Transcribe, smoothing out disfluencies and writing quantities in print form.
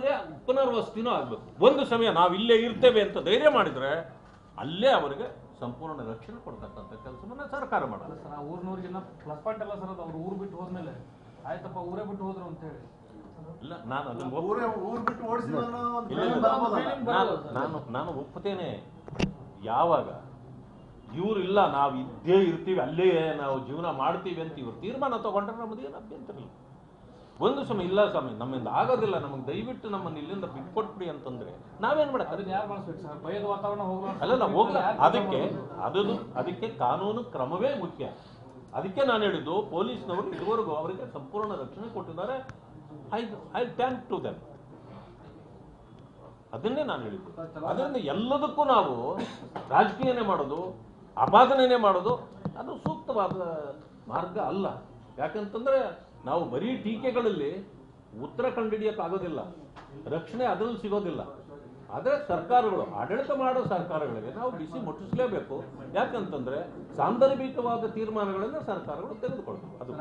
ಅವರಿಗೆ ಪುನರ್ವಸತಿನೂ ಆಗಬೇಕು. ಒಂದು ಸಮಯ ನಾವು ಇಲ್ಲೇ ಇರ್ತೇವೆ ಅಂತ ಧೈರ್ಯ ಮಾಡಿದರೆ ಅಲ್ಲೇ ಅವರಿಗೆ ಸಂಪೂರ್ಣ ರಕ್ಷಣೆ ಕೊಡ್ತಕ್ಕಂಥ ಕೆಲಸವನ್ನ ಸರ್ಕಾರ ಮಾಡೋದು. ಸರ್, ಊರಿನವ್ರಿಗಿನ್ನ ಪ್ಲಸ್ ಪಾಯಿಂಟ್ ಅಲ್ಲ ಸರ್, ಅದು ಅವ್ರು ಊರು ಬಿಟ್ಟು ಹೋದ್ಮೇಲೆ ಆಯ್ತಪ್ಪ ಊರೇ ಬಿಟ್ಟು ಹೋದ್ರು ಅಂತ ಹೇಳಿ. ಇಲ್ಲ, ನಾನು ಅದನ್ನು ನಾನು ಒಪ್ಪುತ್ತೇನೆ. ಯಾವಾಗ ಇವ್ರು ಇಲ್ಲ ನಾವು ಇದ್ದೇ ಇರ್ತೀವಿ, ಅಲ್ಲೇ ನಾವು ಜೀವನ ಮಾಡ್ತೀವಿ ಅಂತ ಇವ್ರು ತೀರ್ಮಾನ ತಗೊಂಡ್ರೆ ನಮ್ಮದೇನು ಅಭ್ಯಂತರ ಇಲ್ಲ. ಒಂದು ಸಮಯ ಇಲ್ಲ ಸ್ವಾಮಿ ನಮ್ಮಿಂದ ಆಗೋದಿಲ್ಲ, ನಮಗೆ ದಯವಿಟ್ಟು ನಮ್ಮನ್ನು ಇಲ್ಲಿಂದ ಬಿಟ್ಕೊಟ್ಬಿಡಿ ಅಂತಂದ್ರೆ ನಾವೇನ್ ಮಾಡಕ್ಕೆ? ಅದನ್ನ ಯಾರು ಮಾಡಿಸ್ಬೇಕು ಸರ್? ಭಯದ ವಾತಾವರಣ ಅಲ್ಲಲ್ಲ ಹೋಗ್ಲ. ಅದಕ್ಕೆ ಕಾನೂನು ಕ್ರಮವೇ ಮುಖ್ಯ. ಅದಕ್ಕೆ ನಾನು ಹೇಳಿದ್ದು ಪೊಲೀಸ್ನವರು ಇದುವರೆಗೂ ಅವರಿಗೆ ಸಂಪೂರ್ಣ ರಕ್ಷಣೆ ಕೊಟ್ಟಿದ್ದಾರೆ. I thank to them. ಅದನ್ನೇ ನಾನು ಹೇಳಿದ್ದು. ಅದರಿಂದ ಎಲ್ಲದಕ್ಕೂ ನಾವು ರಾಜಕೀಯನೇ ಮಾಡೋದು, ಆಪಾದನೆನೇ ಮಾಡೋದು ಅದು ಸೂಕ್ತವಾದ ಮಾರ್ಗ ಅಲ್ಲ. ಯಾಕಂತಂದ್ರೆ ನಾವು ಬರೀ ಟೀಕೆಗಳಲ್ಲಿ ಉತ್ತರ ಕಂಡುಹಿಡಿಯಕ್ಕಾಗೋದಿಲ್ಲ, ರಕ್ಷಣೆ ಅದರಲ್ಲಿ ಸಿಗೋದಿಲ್ಲ. ಆದರೆ ಸರ್ಕಾರಗಳು, ಆಡಳಿತ ಮಾಡೋ ಸರ್ಕಾರಗಳಿಗೆ ನಾವು ಬಿಸಿ ಮುಟ್ಟಿಸಲೇಬೇಕು. ಯಾಕಂತಂದ್ರೆ ಸಾಂದರ್ಭಿಕವಾದ ತೀರ್ಮಾನಗಳನ್ನು ಸರ್ಕಾರಗಳು ತೆಗೆದುಕೊಳ್ಬೇಕು. ಅದು